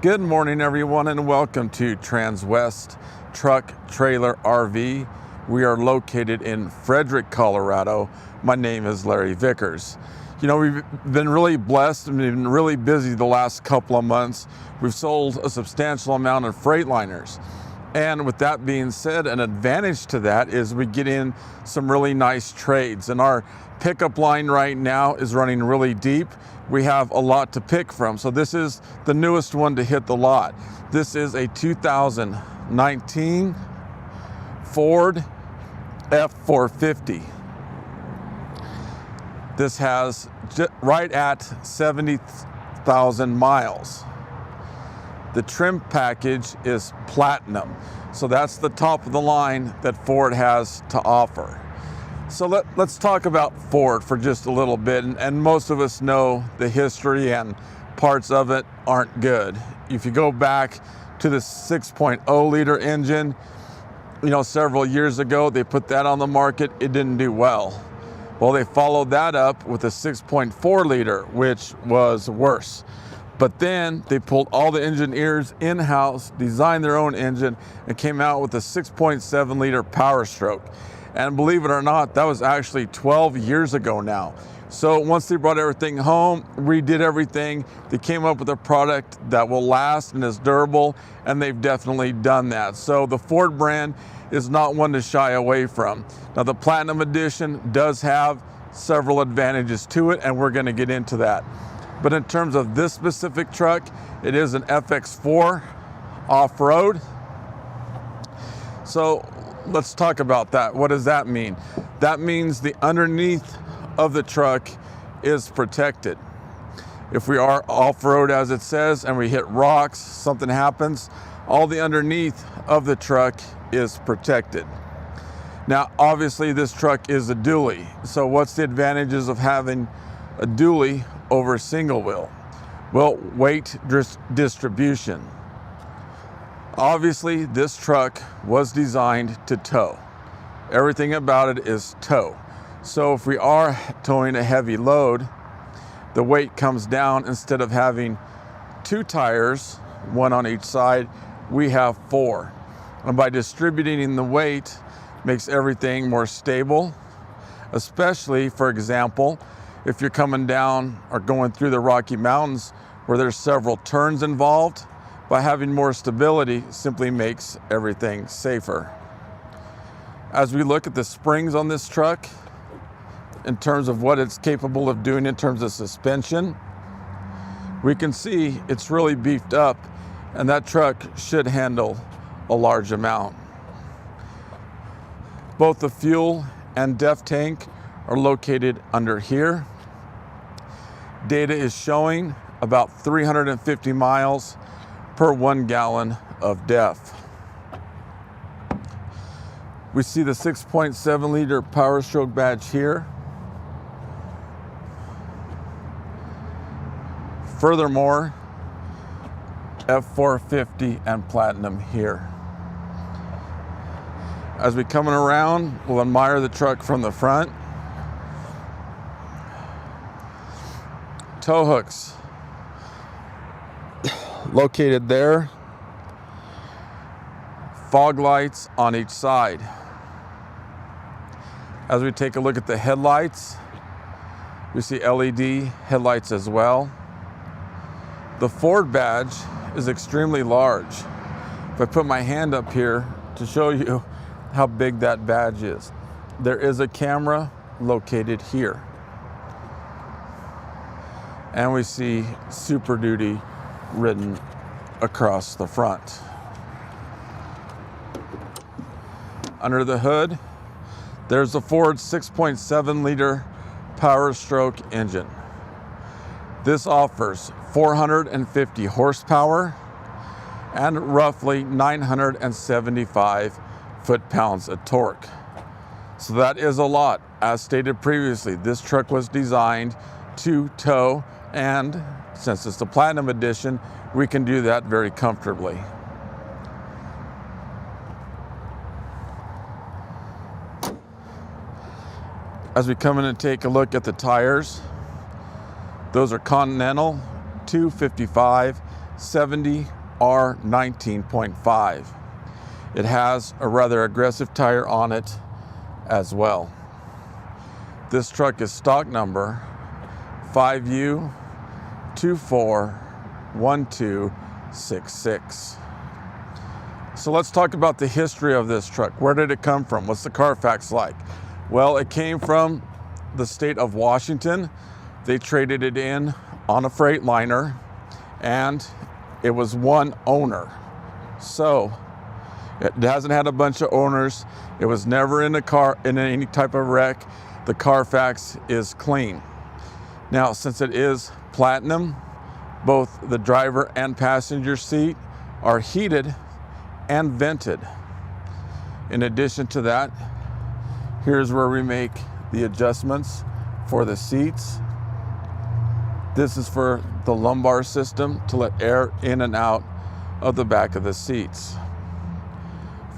Good morning, everyone, and welcome to Transwest Truck Trailer RV. We are located in Frederick, Colorado. My name is Larry Vickers. You know, we've been really blessed and been really busy the last couple of months. We've sold a substantial amount of Freightliners. And with that being said, an advantage to that is we get in some really nice trades. And our pickup line right now is running really deep. We have a lot to pick from. So this is the newest one to hit the lot. This is a 2019 Ford F-450. This has right at 70,000 miles. The trim package is platinum. So that's the top of the line that Ford has to offer. So let's talk about Ford for just a little bit, and most of us know the history and parts of it aren't good. If you go back to the 6.0 liter engine, you know, several years ago, they put that on the market, it didn't do well. Well, they followed that up with a 6.4 liter, which was worse. But then they pulled all the engineers in-house, designed their own engine, and came out with a 6.7 liter Power Stroke. And believe it or not, that was actually 12 years ago now. So once they brought everything home, redid everything, they came up with a product that will last and is durable, and they've definitely done that. So the Ford brand is not one to shy away from. Now the Platinum Edition does have several advantages to it, and we're gonna get into that. But in terms of this specific truck, it is an FX4 off-road. So let's talk about that. What does that mean? That means the underneath of the truck is protected. If we are off-road as it says and we hit rocks, something happens, all the underneath of the truck is protected. Now, obviously this truck is a dually. So what's the advantages of having a dually over a single wheel? Well, weight distribution. Obviously, this truck was designed to tow. Everything about it is tow. So if we are towing a heavy load, the weight comes down. Instead of having 2 tires, 1 on each side, we have 4. And by distributing the weight, makes everything more stable, especially, for example, if you're coming down or going through the Rocky Mountains where there's several turns involved. By having more stability simply makes everything safer. As we look at the springs on this truck, in terms of what it's capable of doing in terms of suspension, we can see it's really beefed up, and that truck should handle a large amount. Both the fuel and def tank are located under here. Data is showing about 350 miles per 1 gallon of def. We see the 6.7 liter Power Stroke badge here. Furthermore, F-450 and Platinum here. As we come around, we'll admire the truck from the front. Tow hooks located there. Fog lights on each side. As we take a look at the headlights, we see LED headlights as well. The Ford badge is extremely large. If I put my hand up here to show you how big that badge is, there is a camera located here. And we see Super Duty written across the front. Under the hood, there's a Ford 6.7 liter Power Stroke engine. This offers 450 horsepower and roughly 975 foot-pounds of torque. So that is a lot. As stated previously, this truck was designed to tow, and since it's the Platinum Edition, we can do that very comfortably. As we come in and take a look at the tires, those are Continental 255 70R19.5. It has a rather aggressive tire on it as well. This truck is stock number 5U241266. So let's talk about the history of this truck. Where did it come from? What's the Carfax like? Well, it came from the state of Washington. They traded it in on a Freightliner, and it was one owner. So it hasn't had a bunch of owners. It was never in any type of wreck. The Carfax is clean. Now, since it is platinum, both the driver and passenger seat are heated and vented. In addition to that, here's where we make the adjustments for the seats. This is for the lumbar system to let air in and out of the back of the seats.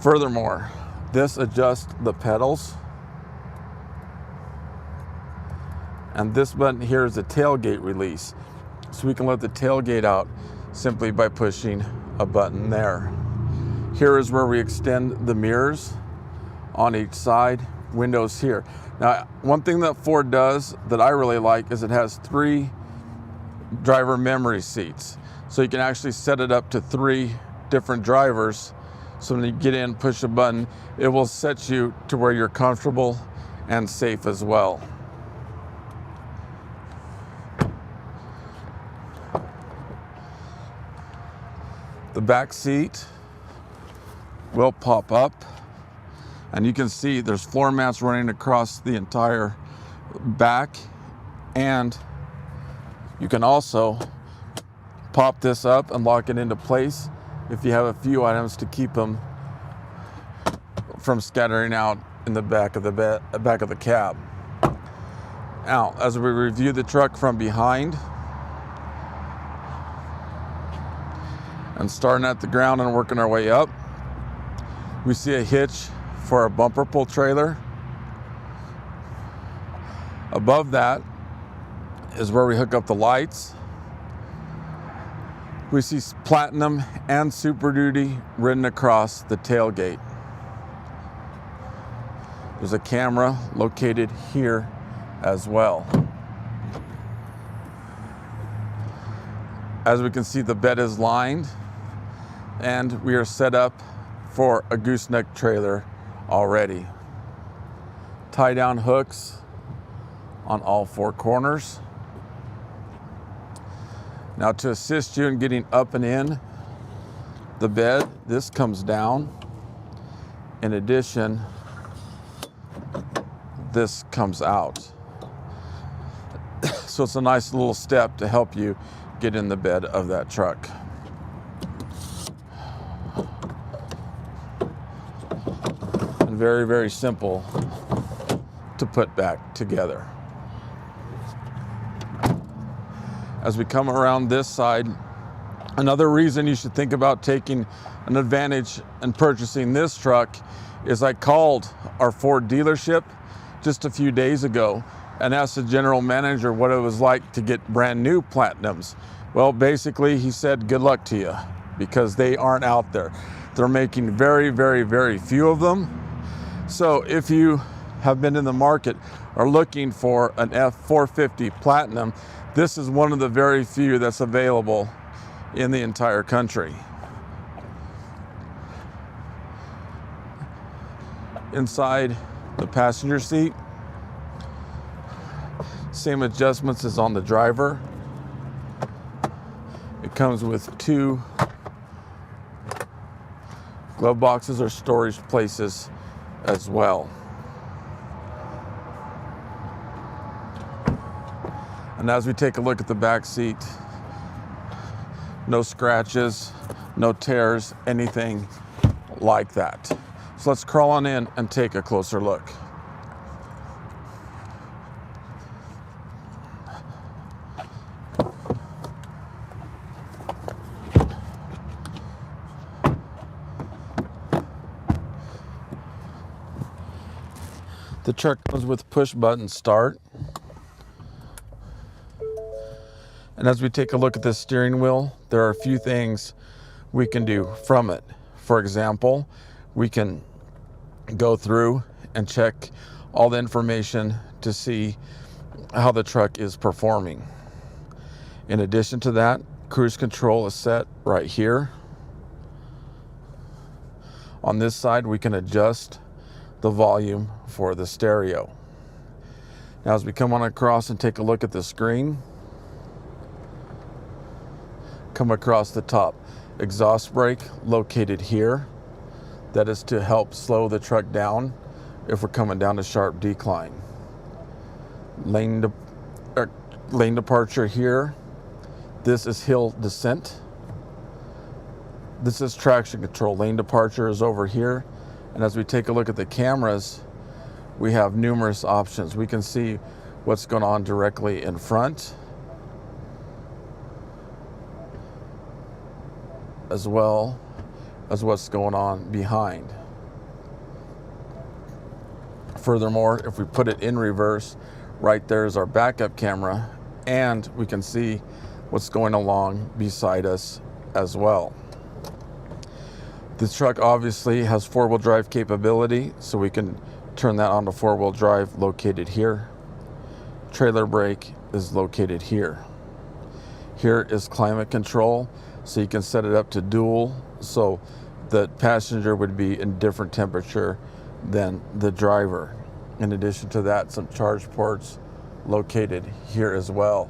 Furthermore, this adjusts the pedals. And this button here is a tailgate release. So we can let the tailgate out simply by pushing a button there. Here is where we extend the mirrors on each side, windows here. Now, one thing that Ford does that I really like is it has 3 driver memory seats. So you can actually set it up to 3 different drivers. So when you get in, push a button, it will set you to where you're comfortable and safe as well. The back seat will pop up, and you can see there's floor mats running across the entire back, and you can also pop this up and lock it into place if you have a few items to keep them from scattering out in the back of the cab. Now, as we review the truck from behind, and starting at the ground and working our way up, we see a hitch for a bumper pull trailer. Above that is where we hook up the lights. We see platinum and Super Duty written across the tailgate. There's a camera located here as well. As we can see, the bed is lined, and we are set up for a gooseneck trailer already. Tie down hooks on all 4 corners. Now, to assist you in getting up and in the bed, this comes down. In addition, this comes out. So it's a nice little step to help you get in the bed of that truck. And very, very simple to put back together. As we come around this side, another reason you should think about taking an advantage and purchasing this truck is I called our Ford dealership just a few days ago and asked the general manager what it was like to get brand new Platinums. Well, basically he said, good luck to you, because they aren't out there. They're making very, very, very few of them. So if you have been in the market or looking for an F-450 Platinum, this is one of the very few that's available in the entire country. Inside the passenger seat, same adjustments as on the driver. It comes with 2 glove boxes or storage places as well. And as we take a look at the back seat, no scratches, no tears, anything like that. So let's crawl on in and take a closer look. The truck comes with push button start. And as we take a look at this steering wheel, there are a few things we can do from it. For example, we can go through and check all the information to see how the truck is performing. In addition to that, cruise control is set right here. On this side, we can adjust the volume for the stereo. Now, as we come on across and take a look at the screen, come across the top, exhaust brake located here. That is to help slow the truck down if we're coming down a sharp decline. Lane departure here. This is hill descent. This is traction control. Lane departure is over here. And as we take a look at the cameras, we have numerous options. We can see what's going on directly in front, as well as what's going on behind. Furthermore, if we put it in reverse, right there is our backup camera, and we can see what's going along beside us as well. This truck obviously has four-wheel drive capability, so we can turn that on to four-wheel drive located here. Trailer brake is located here. Here is climate control, so you can set it up to dual, so the passenger would be in different temperature than the driver. In addition to that, some charge ports located here as well.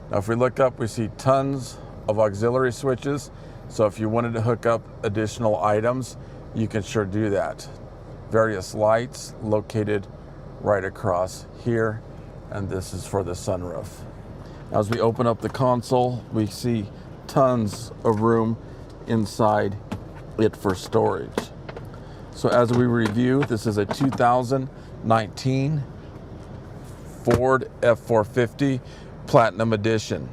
Now, if we look up, we see tons of auxiliary switches. So if you wanted to hook up additional items, you can sure do that. Various lights located right across here, and this is for the sunroof. Now, as we open up the console, we see tons of room inside it for storage. So as we review, this is a 2019 Ford F-450 Platinum Edition.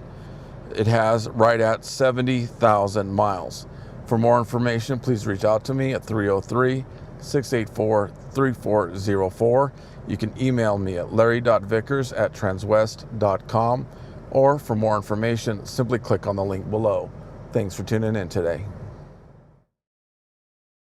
It has right at 70,000 miles. For more information, please reach out to me at 303-684-3404. You can email me at larry.vickers@transwest.com, or for more information, simply click on the link below. Thanks for tuning in today.